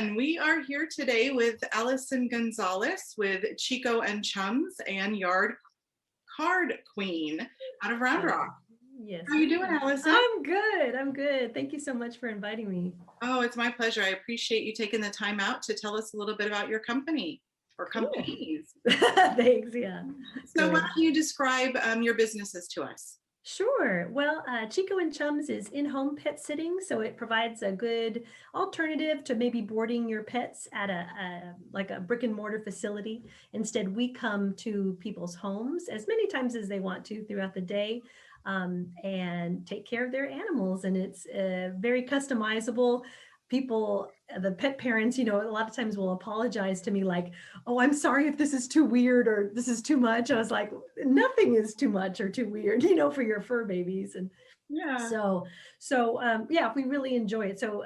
everyone. We are here today with Alyson Gonzalez with Chico and Chums and Yard Card Queen out of Round Rock. Yes. How are you doing, Alyson? I'm good. I'm good. Thank you so much for inviting me. Oh, it's my pleasure. I appreciate you taking the time out to tell us a little bit about your company or Cool. companies. Thanks. Yeah. So Good. why don't you describe your businesses to us? Sure. Well, Chico and Chums is in-home pet sitting, so it provides a good alternative to maybe boarding your pets at like a brick and mortar facility. Instead, we come to people's homes as many times as they want to throughout the day, and take care of their animals. And it's very customizable. People, the pet parents, a lot of times will apologize to me like, oh, I'm sorry if this is too weird or this is too much. I was like, nothing is too much or too weird, for your fur babies. And Yeah. so we really enjoy it. So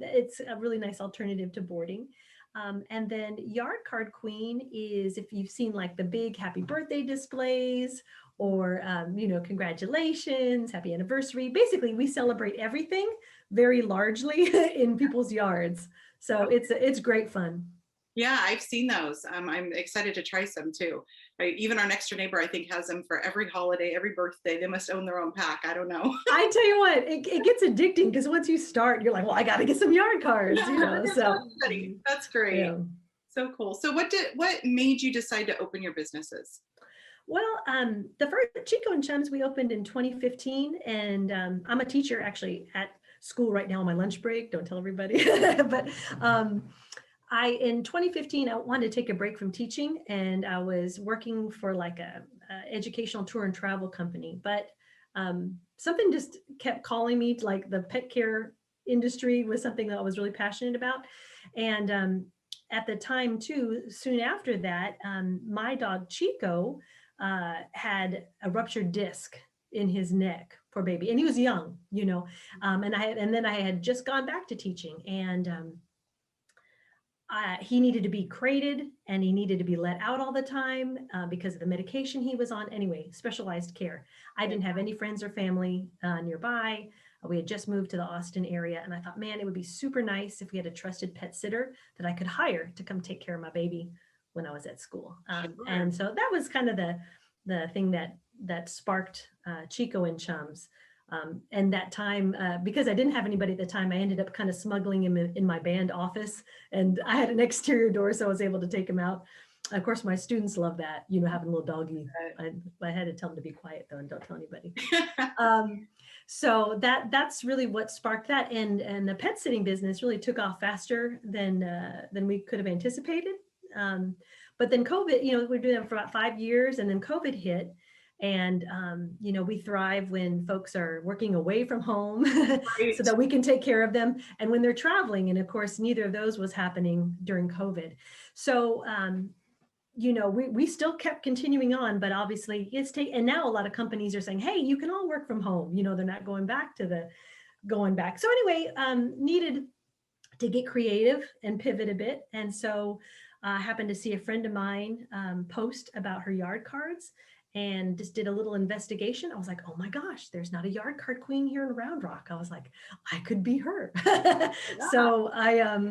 it's a really nice alternative to boarding. And then Yard Card Queen is if you've seen like the big happy birthday displays or, congratulations, happy anniversary. Basically, we celebrate everything very largely in people's yards. So it's great fun. Yeah, I've seen those. I'm excited to try some too. Right? Even our next door neighbor, I think, has them for every holiday, every birthday. They must own their own pack. I don't know. I tell you what, it gets addicting because once you start, you're like, well, I got to get some yard cards, So That's great. yeah. So cool. So what made you decide to open your businesses? Well, the first Chico and Chums we opened in 2015, and I'm a teacher actually at school right now on my lunch break. Don't tell everybody, but in 2015 I wanted to take a break from teaching, and I was working for like a educational tour and travel company, but something just kept calling me to, like, the pet care industry was something that I was really passionate about. And at the time too, soon after that, my dog Chico had a ruptured disc in his neck, poor baby, and he was young, and then I had just gone back to teaching, and he needed to be crated and he needed to be let out all the time because of the medication he was on. Anyway, specialized care. I didn't have any friends or family nearby. We had just moved to the Austin area, and I thought, man, it would be super nice if we had a trusted pet sitter that I could hire to come take care of my baby when I was at school. And so that was kind of the thing that sparked Chico and Chums. And that time, because I didn't have anybody at the time, I ended up kind of smuggling him in my band office, and I had an exterior door, so I was able to take him out. Of course, my students love that, having a little doggy. I had to tell them to be quiet though, and don't tell anybody. So that's really what sparked that, and the pet sitting business really took off faster than we could have anticipated. But then COVID, we were doing that for about 5 years, and then COVID hit. And, we thrive when folks are working away from home Right. so that we can take care of them, and when they're traveling. And of course, neither of those was happening during COVID. So, we still kept continuing on, but obviously and now a lot of companies are saying, hey, you can all work from home. They're not going back. So anyway, needed to get creative and pivot a bit. And so I happened to see a friend of mine post about her yard cards, and just did a little investigation. I was like, oh my gosh, there's not a yard card queen here in Round Rock. I was like, I could be her. So I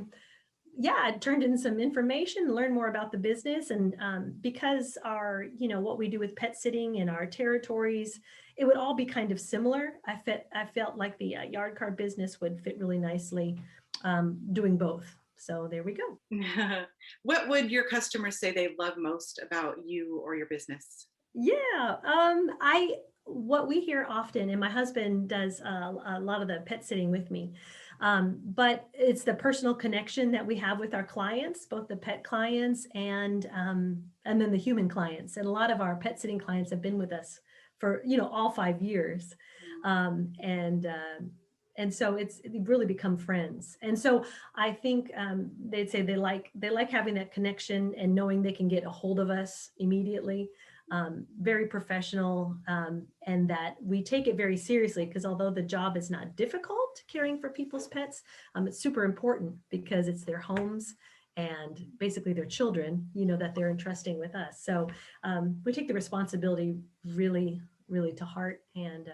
turned in some information, learned more about the business. And because what we do with pet sitting and our territories, it would all be kind of similar. I felt like the yard card business would fit really nicely doing both. So there we go. What would your customers say they love most about you or your business? Yeah, what we hear often, and my husband does a lot of the pet sitting with me, but it's the personal connection that we have with our clients, both the pet clients and then the human clients. And a lot of our pet sitting clients have been with us for all 5 years, and so it's really become friends. And so I think they'd say they like having that connection and knowing they can get a hold of us immediately. Very professional, and that we take it very seriously, because although the job is not difficult, caring for people's pets, it's super important because it's their homes and basically their children, that they're entrusting with us. So we take the responsibility really, really to heart. And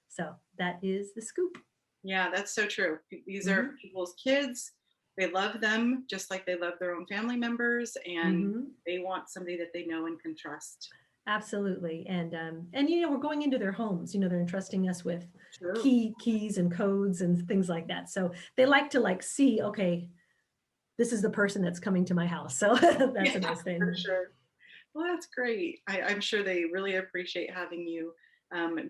so that is the scoop. Yeah, that's so true. These are people's kids, they love them just like they love their own family members, and Mhm. they want somebody that they know and can trust. Absolutely. And we're going into their homes, they're entrusting us with True. keys and codes and things like that. So they like to like see, okay, this is the person that's coming to my house. So that's Yeah, a nice for thing. sure. Well, that's great. I'm sure they really appreciate having you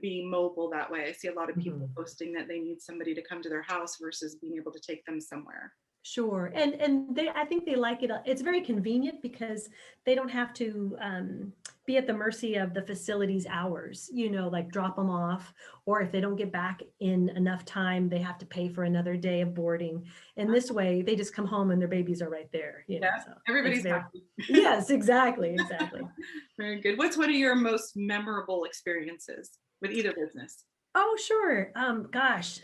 being mobile that way. I see a lot of people Mhm. posting that they need somebody to come to their house versus being able to take them somewhere. Sure. And I think they like it. It's very convenient because they don't have to be at the mercy of the facility's hours, like drop them off, or if they don't get back in enough time, they have to pay for another day of boarding. And this way, they just come home and their babies are right there, Yeah, so it's everybody's very, happy. yes, exactly, exactly. Very good. What's one of your most memorable experiences with either business? Oh, sure. Gosh,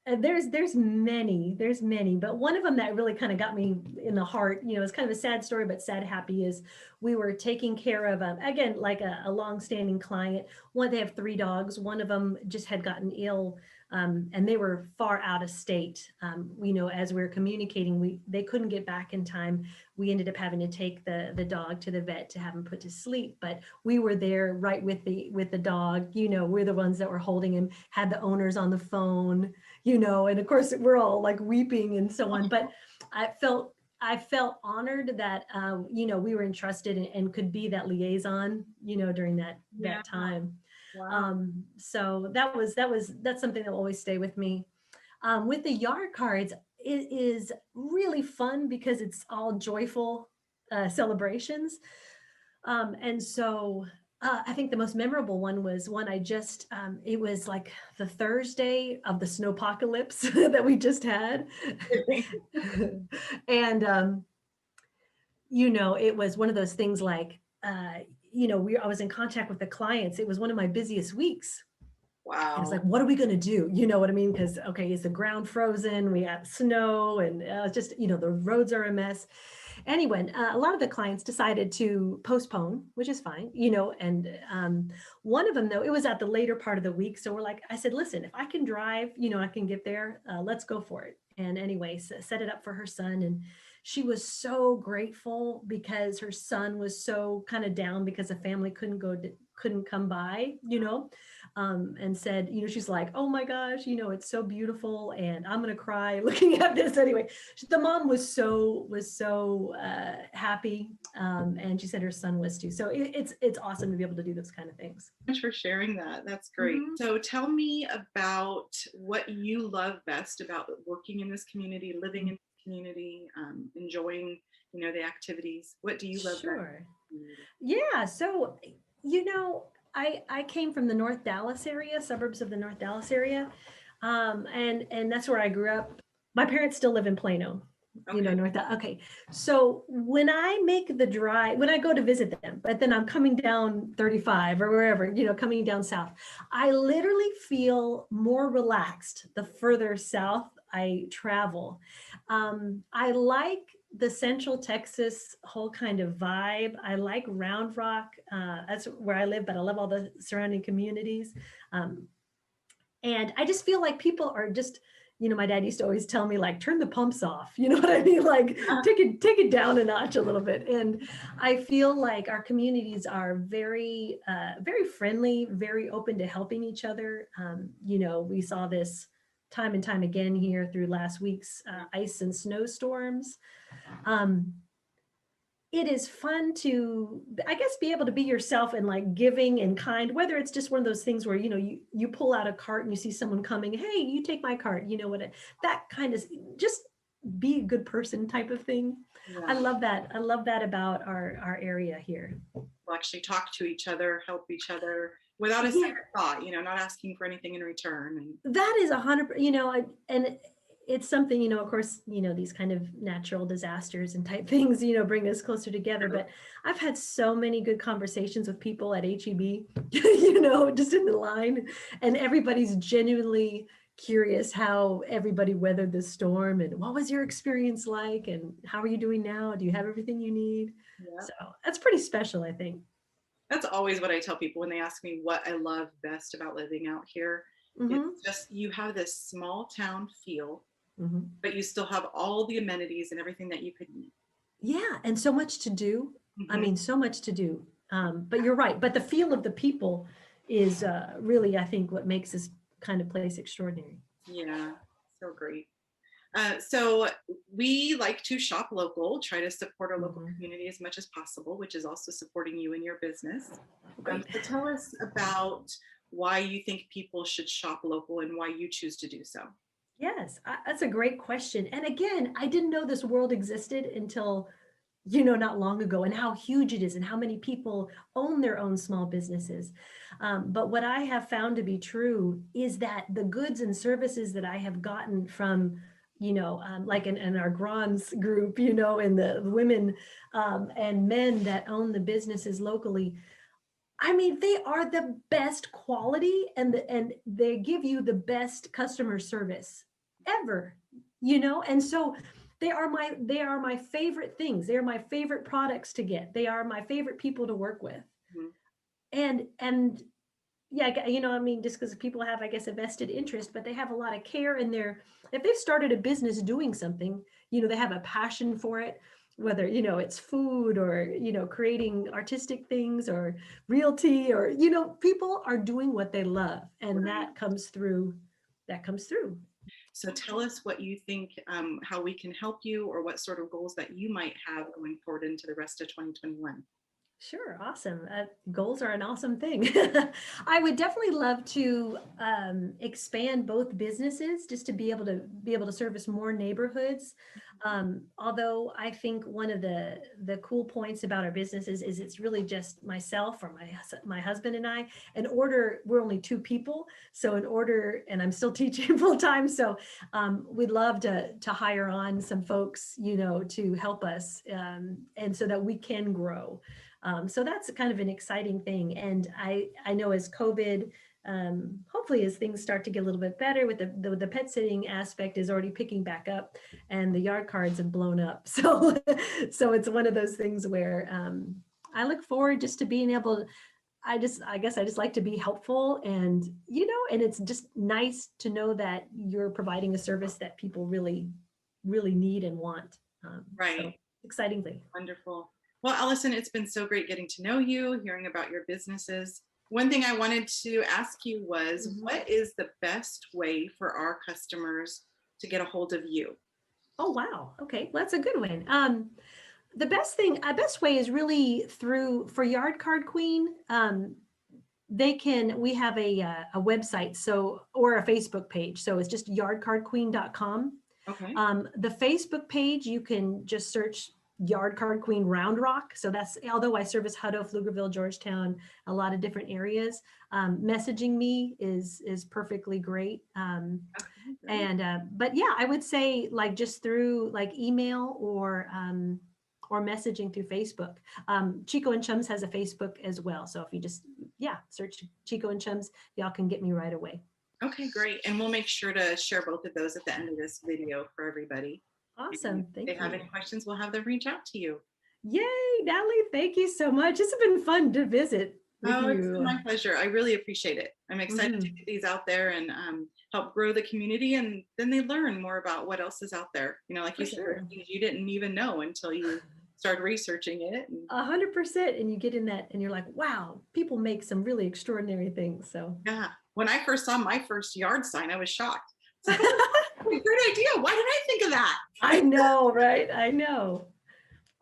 there's many, but one of them that really kind of got me in the heart, it's kind of a sad story, but sad happy is we were taking care of, again, like a long-standing client. They have three dogs. One of them just had gotten ill, and they were far out of state. As we were communicating, they couldn't get back in time. We ended up having to take the dog to the vet to have him put to sleep, but we were there right with the dog. We're the ones that were holding him, had the owners on the phone, and of course we're all like weeping and so on. But I felt honored that we were entrusted and could be that liaison, during that Yeah. time. Wow. So that's something that will always stay with me. With the yard cards, it is really fun because it's all joyful celebrations. And so I think the most memorable one was one it was like the Thursday of the snowpocalypse that we just had. And, it was one of those things like, I was in contact with the clients. It was one of my busiest weeks. And it's Wow. like, what are we going to do? You know what I mean? Because, okay, is the ground frozen? We have snow and just, the roads are a mess. Anyway, a lot of the clients decided to postpone, which is fine, and one of them, though, it was at the later part of the week. So I said, listen, if I can drive, I can get there, let's go for it. And anyway, set it up for her son. And she was so grateful because her son was so kind of down because the family couldn't come by, and said, she's like, oh my gosh, it's so beautiful and I'm going to cry looking at this. Anyway, the mom was so happy. And she said her son was too. So it's awesome to be able to do those kind of things. Thanks for sharing that. That's great. Mhm. So tell me about what you love best about working in this community, living in this community, enjoying, the activities. What do you love best? Sure. Yeah. So, you know, I came from the North Dallas area, suburbs of the North Dallas area. And that's where I grew up. My parents still live in Plano, Okay. North Dallas. Okay. So when I make the drive, when I go to visit them, but then I'm coming down 35 or wherever, coming down south, I literally feel more relaxed the further south I travel. I like the Central Texas whole kind of vibe. I like Round Rock. That's where I live, but I love all the surrounding communities. Um, and I just feel like people are just, my dad used to always tell me like, turn the pumps off. You know what I mean? Like take it down a notch a little bit. And I feel like our communities are very, very friendly, very open to helping each other. We saw this time and time again here through last week's ice and snowstorms. Um, it is fun to, I guess, be able to be yourself and like giving and kind, whether it's just one of those things where, you pull out a cart and you see someone coming, hey, you take my cart, that kind of just be a good person type of thing. I Yeah. love that. I love that about our area here. We'll actually talk to each other, help each other without a Yeah, second thought, not asking for anything in return. And that is 100, and it's something, of course, these kind of natural disasters and type things, bring us closer together. But I've had so many good conversations with people at HEB, just in the line, and everybody's genuinely curious how everybody weathered the storm and what was your experience like and how are you doing now? Do you have everything you need? yeah, So that's pretty special, I think. that's always what I tell people when they ask me what I love best about living out here. Hmm. It's just you have this small town feel. Mhm. but you still have all the amenities and everything that you could need. Yeah, and so much to do. I Mhm. mean, so much to do. But you're right. But the feel of the people is really, I think, what makes this kind of place extraordinary. Yeah, so great. So we like to shop local, try to support our local Mhm. community as much as possible, which is also supporting you in your business. Great. So tell us about why you think people should shop local and why you choose to do so. Yes, that's a great question. And again, I didn't know this world existed until, not long ago, and how huge it is and how many people own their own small businesses. But what I have found to be true is that the goods and services that I have gotten from, like in our Grons group, and the women and men that own the businesses locally, I mean, they are the best quality and they give you the best customer service ever, And so they are my favorite things. They're my favorite products to get. They are my favorite people to work with. Mhm. And yeah, I mean, just because people have, I guess, a vested interest, but they have a lot of care in their, if they've started a business doing something, they have a passion for it, whether, it's food or, creating artistic things or realty or, people are doing what they love. And Right. that comes through. So tell us what you think, how we can help you, or what sort of goals that you might have going forward into the rest of 2021. Sure, awesome. Goals are an awesome thing. I would definitely love to expand both businesses just to be able to service more neighborhoods. Although I think one of the cool points about our businesses is it's really just myself or my husband and I. We're only two people, so and I'm still teaching full time. So we'd love to hire on some folks, to help us, and so that we can grow. So that's kind of an exciting thing. And I know as COVID, hopefully as things start to get a little bit better with the pet sitting aspect is already picking back up and the yard cards have blown up. So it's one of those things where I look forward just to being able to, I guess I just like to be helpful and it's just nice to know that you're providing a service that people really, really need and want. So Right. excitingly. Wonderful. Well, Allison, it's been so great getting to know you, hearing about your businesses. One thing I wanted to ask you was, Mhm. what is the best way for our customers to get a hold of you? Oh, wow. Okay. Well, that's a good one. The best way is really for Yard Card Queen. We have a website, or a Facebook page. So it's just yardcardqueen.com. Okay. The Facebook page, you can just search Yard Card Queen Round Rock. So although I service Hutto, Pflugerville, Georgetown, a lot of different areas, messaging me is perfectly great. Okay. Great. But yeah, I would say like just through like email or messaging through Facebook. Chico and Chums has a Facebook as well. So if you just, search Chico and Chums, y'all can get me right away. Okay, great. And we'll make sure to share both of those at the end of this video for everybody. And if Awesome. they Thank have you. any questions, we'll have them reach out to you. Yay, Natalie. Thank you so much. It's been fun to visit with Oh, it's been you. my pleasure. I really appreciate it. I'm excited to Mhm. get these out there and help grow the community. And then they learn more about what else is out there. Like you For said, there's sure. things you didn't even know until you started researching it. And 100%. And you get in that and you're like, wow, people make some really extraordinary things. So yeah, when I first saw my first yard sign, I was shocked. It's like, oh, what a great idea. Why did I think of that? I know, right? I know.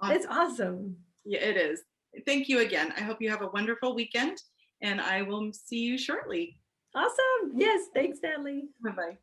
Awesome. It's awesome. Yeah, it is. Thank you again. I hope you have a wonderful weekend and I will see you shortly. Awesome. Yes. Thanks, Natalie. Bye bye.